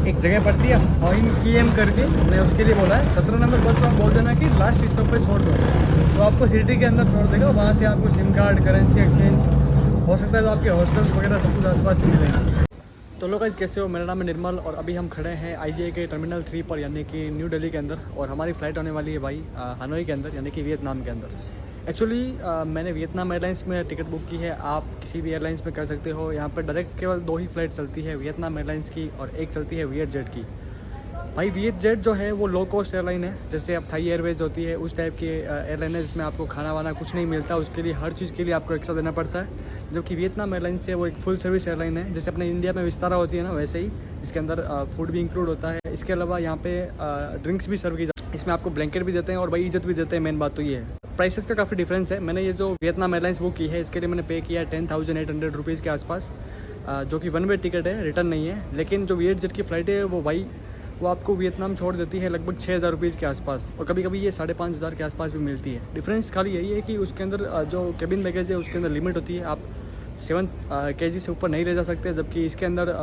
एक जगह पड़ती है हॉइन कीएम करके, मैं उसके लिए बोला है 17 नंबर बस में आप बोल देना कि लास्ट स्टॉप पे छोड़ दो, तो आपको सिटी के अंदर छोड़ देगा। वहाँ से आपको सिम कार्ड, करेंसी एक्सचेंज हो सकता है, तो आपके हॉस्टल्स वगैरह सब कुछ आसपास ही मिलेंगे। तो लोग गाइस कैसे हो, मेरा नाम है निर्मल और अभी हम खड़े हैं आईजीआई के टर्मिनल 3 पर, यानी कि न्यू दिल्ली के अंदर। और हमारी फ़्लाइट आने वाली है भाई हनोई के अंदर, यानी कि वियतनाम के अंदर। एक्चुअली मैंने वियतनाम एयरलाइंस में टिकट बुक की है, आप किसी भी एयरलाइंस में कर सकते हो। यहाँ पर डायरेक्ट केवल 2 ही फ़्लाइट चलती है, वियतनाम एयरलाइंस की और एक चलती है वियत जेट की। भाई वियत जेट जो है वो लो कॉस्ट एयरलाइन है, जैसे अब थाई एयरवेज होती है उस टाइप की एयरलाइन है, जिसमें आपको खाना वाना कुछ नहीं मिलता, उसके लिए हर चीज़ के लिए आपको एक्स्ट्रा देना पड़ता है। जबकि वियतनाम एयरलाइंस है वो एक फुल सर्विस एयरलाइन है, जैसे अपने इंडिया में विस्तारा होती है ना, वैसे ही इसके अंदर फूड भी इंक्लूड होता है। इसके अलावा यहाँ पे ड्रिंक्स भी सर्व की जाती है, इसमें आपको ब्लैंकेट भी देते हैं और भाई इज्जत भी देते हैं। मेन बात तो ये है, प्राइसेस का काफ़ी डिफरेंस है। मैंने ये जो वियतनाम एयरलाइंस बुक की है इसके लिए मैंने पे किया है 10,800 रुपीज़ के आसपास, जो कि 1 वे टिकट है, रिटर्न नहीं है। लेकिन जो वियत जेट की फ़्लाइट है वो भाई वो आपको वियतनाम छोड़ देती है लगभग 6,000 रुपीज़ के आसपास, और कभी कभी ये 5,500 के आसपास भी मिलती है। डिफरेंस खाली यही है कि उसके अंदर जो केबिन बैगेज है उसके अंदर लिमिट होती है, आप 7 kg से ऊपर नहीं ले जा सकते, जबकि इसके अंदर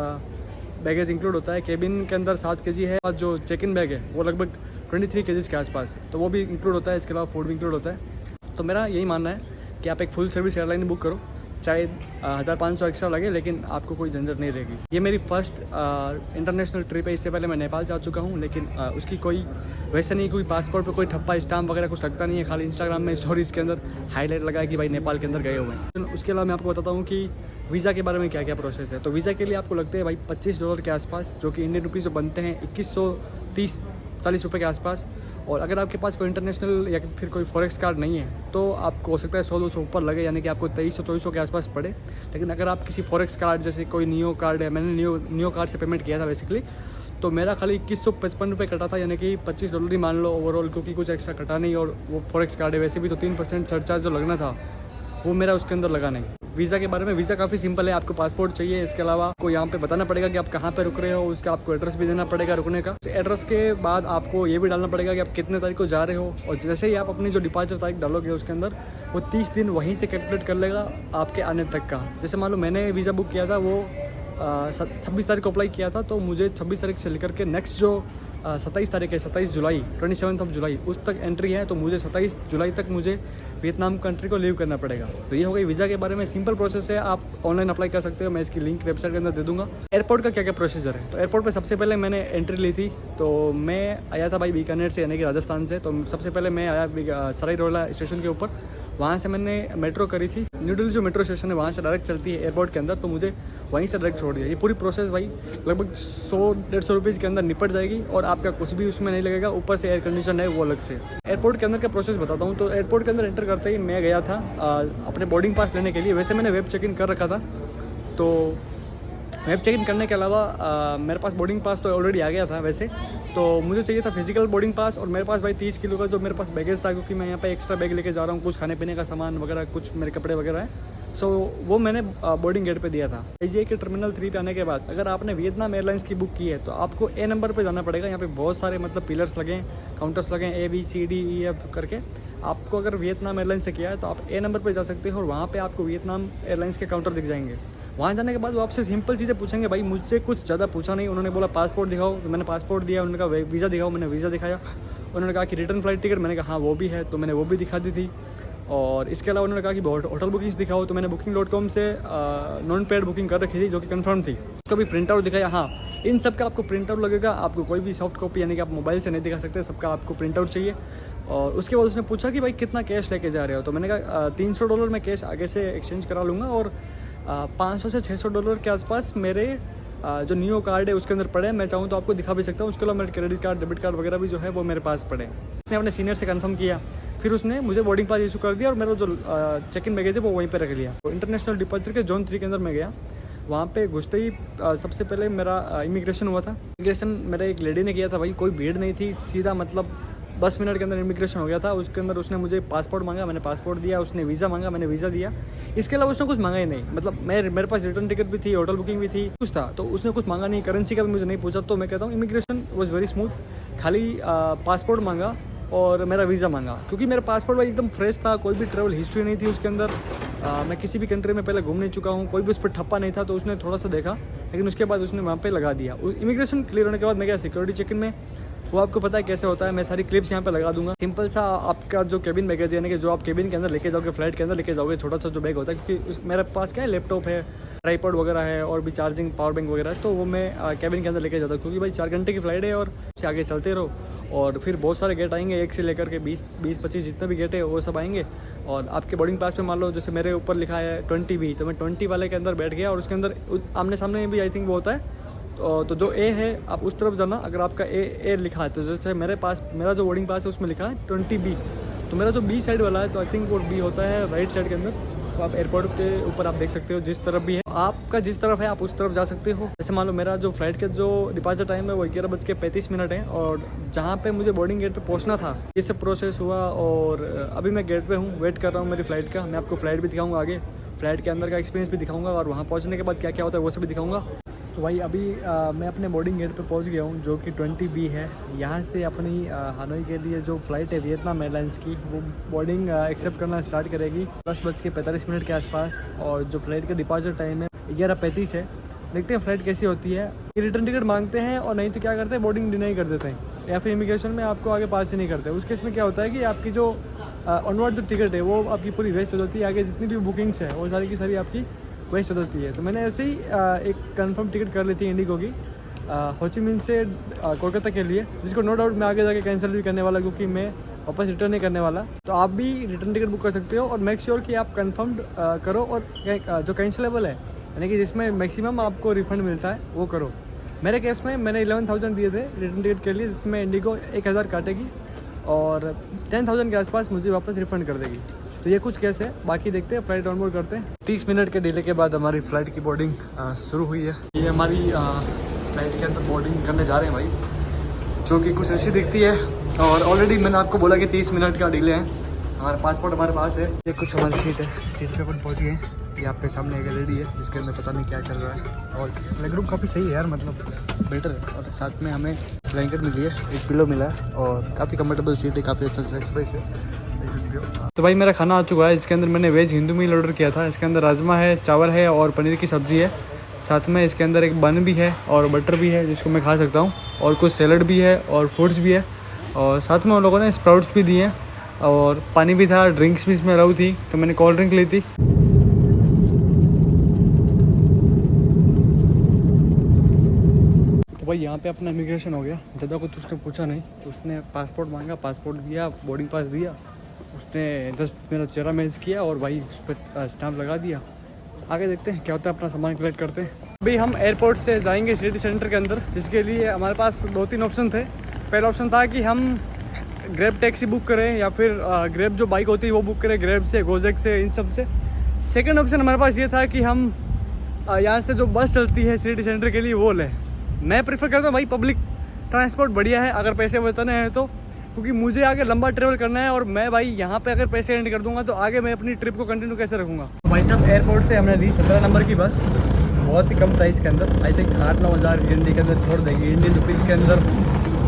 बैगेज इंक्लूड होता है। केबिन के अंदर 7 kg है और जो चेक इन बैग है वो लगभग 23 kg के आसपास है, तो वो भी इंक्लूड होता है। इसके अलावा फूड भी इंक्लूड होता है। तो मेरा यही मानना है कि आप एक फुल सर्विस एयरलाइन बुक करो, चाहे 1,500 एक्स्ट्रा लगे, लेकिन आपको कोई झंझट नहीं रहेगी। ये मेरी फर्स्ट इंटरनेशनल ट्रिप है। इससे पहले मैं नेपाल जा चुका हूँ, लेकिन उसकी कोई वैसे नहीं, कोई पासपोर्ट पे कोई ठप्पा स्टाम्प वगैरह कुछ लगता नहीं है। खाली इंस्टाग्राम में स्टोरीज़ के अंदर हाईलाइट लगा है कि भाई नेपाल के अंदर गए हुए हैं। उसके अलावा मैं आपको बताता हूँ कि वीज़ा के बारे में क्या क्या प्रोसेस है। तो वीज़ा के लिए आपको लगते हैं भाई $25 के आसपास, जो कि इंडियन रुपीज़ जो बनते हैं 2130-40 रुपये के आसपास। और अगर आपके पास कोई इंटरनेशनल या फिर कोई फॉरेक्स कार्ड नहीं है तो आपको हो सकता है 100-200 ऊपर लगे, यानी कि आपको 2300-2400 के आसपास पड़े। लेकिन अगर आप किसी फॉरेक्स कार्ड जैसे कोई नियो कार्ड है, मैंने नियो कार्ड से पेमेंट किया था बेसिकली, तो मेरा खाली 2155 रुपये कटा था, यानी कि $25 ही मान लो ओवरऑल, क्योंकि कुछ एक्स्ट्रा कटा नहीं। और वो फॉरेक्स कार्ड है, वैसे भी तो 3% सरचार्ज जो लगना था वो मेरा उसके अंदर लगा नहीं। वीज़ा के बारे में, वीज़ा काफ़ी सिंपल है, आपको पासपोर्ट चाहिए। इसके अलावा आपको यहाँ पे बताना पड़ेगा कि आप कहाँ पे रुक रहे हो, उसका आपको एड्रेस भी देना पड़ेगा रुकने का। एड्रेस के बाद आपको ये भी डालना पड़ेगा कि आप कितने तारीख को जा रहे हो, और जैसे ही आप अपनी जो डिपार्चर तारीख डालोगे उसके अंदर वो 30 दिन वहीं से कैलकुलेट कर लेगा आपके आने तक का। जैसे मान लो मैंने वीज़ा बुक किया था वो 26 तारीख को अप्लाई किया था, तो मुझे 26 तारीख से लेकर के नेक्स्ट जो 27 तारीख है, 27 जुलाई 27 जुलाई उस तक एंट्री है, तो मुझे 27 जुलाई तक मुझे वियतनाम कंट्री को लीव करना पड़ेगा। तो ये हो गई वीज़ा के बारे में, सिंपल प्रोसेस है, आप ऑनलाइन अप्लाई कर सकते हो। मैं इसकी लिंक वेबसाइट के अंदर दे दूंगा। एयरपोर्ट का क्या क्या प्रोसीजर है, तो एयरपोर्ट पे सबसे पहले मैंने एंट्री ली थी। तो मैं आया था भाई बीकानेर से, यानी कि राजस्थान से। तो सबसे पहले मैं आया सराय रोहिला स्टेशन के ऊपर, वहाँ से मैंने मेट्रो करी थी। न्यू दिल्ली जो मेट्रो स्टेशन है वहाँ से डायरेक्ट चलती है एयरपोर्ट के अंदर, तो मुझे वहीं से डायरेक्ट छोड़ दिया। ये पूरी प्रोसेस भाई लगभग 100-150 रुपीज़ के अंदर निपट जाएगी, और आपका कुछ भी उसमें नहीं लगेगा। ऊपर से एयर कंडीशन है वो अलग से। एयरपोर्ट के अंदर का प्रोसेस बताता हूँ। तो एयरपोर्ट के अंदर एंटर करते ही मैं गया था अपने बोर्डिंग पास लेने के लिए। वैसे मैंने वेब चेक इन कर रखा था, तो वेब चेक इन करने के अलावा मेरे पास बोर्डिंग पास तो ऑलरेडी आ गया था वैसे। तो मुझे चाहिए था फिजिकल बोर्डिंग पास, और मेरे पास भाई 30 किलो का जो मेरे पास बैगेज था, क्योंकि मैं यहाँ पे एक्स्ट्रा बैग लेके जा रहा हूँ, कुछ खाने पीने का सामान वगैरह, कुछ मेरे कपड़े वगैरह है। सो वो मैंने बोर्डिंग गेट पे दिया था। आईजीआई के टर्मिनल 3 पे आने के बाद अगर आपने वियतनाम एयरलाइंस की बुक की है तो आपको ए नंबर पे जाना पड़ेगा। यहाँ पे बहुत सारे मतलब पिलर्स लगे हैं, काउंटर्स लगे हैं, ABCDEF करके। आपको अगर वियतनाम एयरलाइंस से किया है तो आप ए नंबर पे जा सकते हो, और वहाँ पे आपको वियतनाम एयरलाइंस के काउंटर दिख जाएंगे। वहाँ जाने के बाद वो आपसे सिंपल चीज़ें पूछेंगे भाई, मुझसे कुछ ज़्यादा पूछा नहीं। उन्होंने बोला पासपोर्ट दिखाओ, तो मैंने पासपोर्ट दिया। उन्होंने कहा वीज़ा दिखाओ, मैंने वीज़ा दिखाया। उन्होंने कहा कि रिटर्न फ्लाइट टिकट, मैंने कहा हाँ वो भी है, तो मैंने वो भी दिखा दी थी। और इसके अलावा उन्होंने कहा कि होटल बुकिंग्स दिखाओ, तो मैंने booking.com से नॉन पेड बुकिंग कर रखी थी, जो कि कंफर्म थी। उसका भी प्रिंट आउट दिखाया। हाँ, इन सब का आपको प्रिंट आउट लगेगा, आपको कोई भी सॉफ्ट कॉपी यानी कि आप मोबाइल से नहीं दिखा सकते, सबका आपको प्रिंट आउट चाहिए। और उसके बाद उसने पूछा कि भाई कितना कैश लेके जा रहे हो, तो मैंने कहा $300 मैं कैश आगे से एक्सचेंज करा लूँगा, और 500 से $600 के आसपास मेरे जो नियो कार्ड है उसके अंदर पड़े। मैं चाहूँ तो आपको दिखा भी सकता हूँ। उसके अलावा मेरे क्रेडिट कार्ड, डेबिट कार्ड वगैरह भी जो है वो मेरे पास पड़े। मैंने अपने सीनियर से कंफर्म किया, फिर उसने मुझे बोर्डिंग पास इशू कर दिया, और मेरा जो चेक इन बैगेज है वो वहीं पे रख लिया। तो इंटरनेशनल डिपार्चर के जोन 3 के अंदर मैं गया। वहाँ पे घुसते ही सबसे पहले मेरा इमिग्रेशन हुआ था। इमिग्रेशन मेरे एक लेडी ने किया था भाई, कोई भीड़ नहीं थी, सीधा मतलब 10 मिनट के अंदर इमिग्रेशन हो गया था। उसके अंदर उसने मुझे पासपोर्ट मांगा, मैंने पासपोर्ट दिया। उसने वीज़ा मांगा, मैंने वीज़ा दिया। इसके अलावा उसने कुछ मांगा ही नहीं। मतलब मेरे पास रिटर्न टिकट भी थी, होटल बुकिंग भी थी, कुछ था, तो उसने कुछ मांगा नहीं। करेंसी का भी मुझे नहीं पूछा। तो मैं कहता हूँ इमिग्रेशन वॉज वेरी स्मूथ। खाली पासपोर्ट मांगा और मेरा वीज़ा मांगा, क्योंकि मेरा पासपोर्ट भाई एकदम फ्रेश था, कोई भी ट्रैवल हिस्ट्री नहीं थी उसके अंदर। मैं किसी भी कंट्री में पहले घूम नहीं चुका हूँ, कोई भी उस पर ठप्पा नहीं था। तो उसने थोड़ा सा देखा लेकिन उसके बाद उसने वहाँ पे लगा दिया। इमिग्रेशन क्लियर होने के बाद मैं गया सिक्योरिटी चेक इन में, वो आपको पता है कैसे होता है, मैं सारी क्लिप्स यहाँ पे लगा दूंगा। सिंपल सा आपका जो केबिन बैगेज यानी कि जो आप केबिन के अंदर लेके जाओगे, फ्लाइट के अंदर लेके जाओगे, छोटा सा जो बैग होता है, क्योंकि मेरे पास क्या है, लैपटॉप है, ट्राइपॉड वगैरह है और भी चार्जिंग पावर बैंक वगैरह है, तो वो मैं केबिन के अंदर लेके जाता हूँ, क्योंकि भाई 4 घंटे की फ्लाइट है और उससे आगे चलते रहो और फिर बहुत सारे गेट आएंगे, 1 से लेकर के 20-25 जितने भी गेट है वो सब आएंगे। और आपके बोर्डिंग पास पे मान लो जैसे मेरे ऊपर लिखा है 20B, तो मैं 20 वाले के अंदर बैठ गया और उसके अंदर आमने सामने भी आई थिंक वो होता है, तो जो ए है आप उस तरफ जाना। अगर आपका ए लिखा है तो जैसे मेरा जो बोर्डिंग पास है उसमें लिखा है 20B, तो मेरा जो बी साइड वाला है तो आई थिंक वो बी होता है राइट साइड के अंदर। तो आप एयरपोर्ट के ऊपर आप देख सकते हो जिस तरफ भी है, आपका जिस तरफ है आप उस तरफ जा सकते हो। जैसे मान लो मेरा जो फ्लाइट के जो डिपार्चर टाइम है वो 11:35 है और जहाँ पे मुझे बोर्डिंग गेट पे पहुँचना था ये सब प्रोसेस हुआ और अभी मैं गेट पे हूँ, वेट कर रहा हूँ मेरी फ़्लाइट का। मैं आपको फ़्लाइट भी दिखाऊँगा, आगे फ्लाइट के अंदर का एक्सपीरियंस भी दिखाऊँगा और वहाँ पहुँचने के बाद क्या क्या होता है वो सब भी दिखाऊँगा। तो भाई अभी मैं अपने बोर्डिंग गेट पे पहुंच गया हूं जो कि 20B है। यहाँ से अपनी हनोई के लिए जो फ़्लाइट है वियतनाम एयरलाइंस की, वो बोर्डिंग एक्सेप्ट करना स्टार्ट करेगी 10:45 के आसपास और जो फ्लाइट का डिपार्चर टाइम है 11:35 है। देखते हैं फ़्लाइट कैसी होती है। ये रिटर्न टिकट मांगते हैं और नहीं तो क्या करते हैं, बोर्डिंग डिनाई कर देते हैं या फिर इमिग्रेशन में आपको आगे पास ही नहीं करते। उस केस में क्या होता है कि आपकी जो ऑनवर्ड जो टिकट है वो आपकी पूरी वेस्ट हो जाती है, आगे जितनी भी बुकिंग्स है वो सारी की सारी आपकी वेस्ट हो जाती है। तो मैंने ऐसे ही एक कंफर्म टिकट कर ली थी इंडिगो की हो ची मिन्ह से कोलकाता के लिए, जिसको नो डाउट मैं आगे जाके कैंसिल भी करने वाला क्योंकि मैं वापस रिटर्न नहीं करने वाला। तो आप भी रिटर्न टिकट बुक कर सकते हो और मेक श्योर कि आप कंफर्म्ड करो और जो कैंसिलेबल है यानी कि जिसमें मैक्सिमम आपको रिफंड मिलता है वो करो। मेरे केस में मैंने 11,000 दिए थे रिटर्न टिकट के लिए, जिसमें इंडिगो 1,000 काटेगी और 10,000 के आसपास मुझे वापस रिफंड कर देगी। तो ये कुछ केस है, बाकी देखते हैं, फ्लाइट ऑनबोर्ड करते हैं। 30 मिनट के डिले के बाद हमारी फ़्लाइट की बोर्डिंग शुरू हुई है। ये हमारी फ़्लाइट के अंदर बोर्डिंग करने जा रहे हैं भाई, जो कि कुछ ऐसी दिखती है। और ऑलरेडी मैंने आपको बोला कि 30 मिनट का डिले है। हमारा पासपोर्ट हमारे पास है। ये कुछ हमारी सीट है, सीट पे अपन पहुँच गए। ये आपके सामने एक एलईडी है जिसके अंदर पता नहीं क्या चल रहा है। और लेग रूम काफ़ी सही है यार, मतलब बेटर है। और साथ में हमें ब्लैंकेट मिली है, एक पिलो मिला है और काफ़ी कंफर्टेबल सीट है, काफ़ी अच्छा स्पेस है। तो भाई मेरा खाना आ चुका है। इसके अंदर मैंने वेज हिंदू मील ऑर्डर किया था। इसके अंदर राजमा है, चावल है और पनीर की सब्ज़ी है। साथ में इसके अंदर एक बन भी है और बटर भी है जिसको मैं खा सकता हूँ, और कुछ सैलड भी है और फ्रूट्स भी है। और साथ में उन लोगों ने स्प्राउट्स भी दिए हैं और पानी भी था, ड्रिंक्स भी इसमें अलाउ थी, तो मैंने कोल्ड ड्रिंक ली थी। तो भाई यहाँ पे अपना इमिग्रेशन हो गया। ज़्यादा कुछ उसने पूछा नहीं, उसने पासपोर्ट मांगा, पासपोर्ट दिया, बोर्डिंग पास दिया, उसने जस्ट मेरा चेहरा मैच किया और भाई उस पर स्टैम्प लगा दिया। आगे देखते हैं क्या होता है, अपना सामान कलेक्ट करते हैं। अभी हम एयरपोर्ट से जाएंगे सिटी सेंटर के अंदर, जिसके लिए हमारे पास 2-3 ऑप्शन थे। पहला ऑप्शन था कि हम ग्रैब टैक्सी बुक करें या फिर ग्रैब जो बाइक होती है वो बुक करें, ग्रैब से, गोजेक से, इन सब से। सेकंड ऑप्शन हमारे पास ये था कि हम यहाँ से जो बस चलती है सिटी सेंटर के लिए वो लें। मैं प्रेफर करता हूँ भाई पब्लिक ट्रांसपोर्ट बढ़िया है अगर पैसे बचाने हैं तो, क्योंकि मुझे आगे लंबा ट्रैवल करना है और मैं भाई यहाँ पे अगर पैसे एंड कर दूंगा तो आगे मैं अपनी ट्रिप को कंटिन्यू कैसे रखूँगा। तो भाई साहब एयरपोर्ट से हमने ली 17 नंबर की बस, बहुत ही कम प्राइस के अंदर, आई थिंक 8-9 हज़ार इंडिया के अंदर छोड़ देगी। इंडियन रुपीज़ के अंदर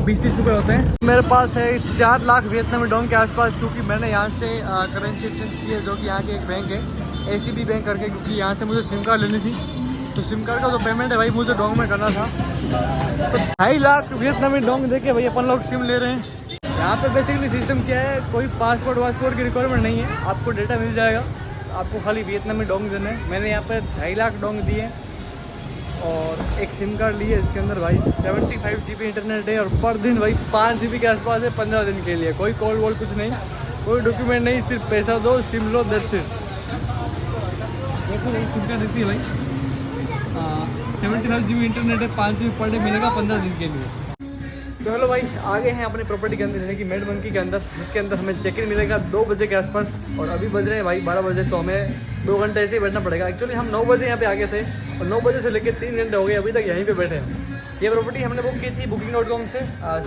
20-30 रुपये होते हैं। मेरे पास है 4 लाख वियतनामी डोंग के आसपास, क्योंकि मैंने यहाँ से करेंसी एक्सचेंज की है, जो कि यहाँ के एक बैंक है ACB बैंक करके, क्योंकि यहाँ से मुझे सिम कार्ड लेनी थी। तो सिम कार्ड का जो पेमेंट है भाई मुझे डोंग में करना था, तो 2.5 लाख वियतनामी डोंग देके भाई अपन लोग सिम ले रहे हैं। यहाँ पे बेसिकली सिस्टम क्या है, कोई पासपोर्ट की रिक्वायरमेंट नहीं है, आपको डेटा मिल जाएगा, आपको खाली वियतनामी डोंग देना है। मैंने यहाँ पर 2.5 लाख डोंग दिए और एक सिम कार्ड ली है, इसके अंदर भाई 75 GB इंटरनेट है और पर दिन भाई 5 GB के आसपास है 15 दिन के लिए। कोई कॉल वॉल कुछ नहीं, कोई डॉक्यूमेंट नहीं, सिर्फ पैसा दो, सिम लो, दैट्स इट। देखो भाई सिम कार्ड देती है भाई 75 GB इंटरनेट है, 5 GB पर डे मिलेगा 15 दिन के लिए। तो हेलो भाई, आगे हैं अपनी प्रॉपर्टी के अंदर यानी कि मेड मंकी के अंदर, जिसके अंदर हमें चेक इन मिलेगा 2 बजे के आसपास और अभी बज रहे हैं भाई 12 बजे, तो हमें 2 घंटे ऐसे ही बैठना पड़ेगा। एक्चुअली हम 9 बजे यहाँ पे आ गए थे और 9 बजे से लेकर 3 घंटे हो गए अभी तक यहीं पे बैठे हैं। ये प्रॉपर्टी हमने बुक की थी booking.com से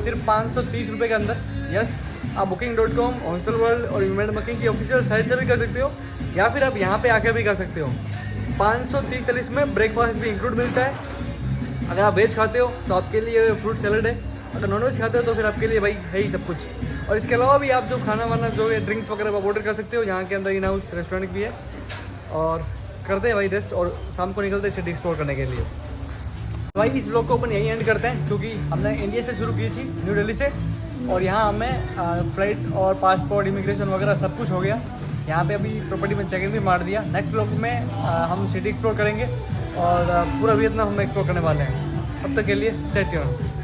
सिर्फ 530 रुपये के अंदर। यस, आप booking.com, हॉस्टल वर्ल्ड और मेड मंकी की ऑफिशियल साइट से भी कर सकते हो या फिर आप यहाँ पर आके भी कर सकते हो। 530 में ब्रेकफास्ट भी इंक्लूड मिलता है। अगर आप वेज खाते हो तो आपके लिए फ्रूट सैलड है, अगर नॉनवेज खाते हो तो फिर आपके लिए भाई है ही सब कुछ। और इसके अलावा भी आप जो खाना वाना जो है ड्रिंक्स वगैरह आप ऑर्डर कर सकते हो। यहाँ के अंदर इन हाउस रेस्टोरेंट भी है और करते हैं भाई रेस्ट और शाम को निकलते हैं सिटी एक्सप्लोर करने के लिए। भाई इस ब्लॉग को अपन यहीं एंड करते हैं, क्योंकि हमने इंडिया से शुरू की थी, न्यू दिल्ली से, और यहाँ हमें फ्लाइट और पासपोर्ट, इमिग्रेशन वगैरह सब कुछ हो गया। यहाँ पे अभी प्रॉपर्टी में चेक इन भी मार दिया। नेक्स्ट ब्लॉग में हम सिटी एक्सप्लोर करेंगे और पूरा वियतनाम हम एक्सप्लोर करने वाले हैं। तब तक के लिए स्टे ट्यून्ड।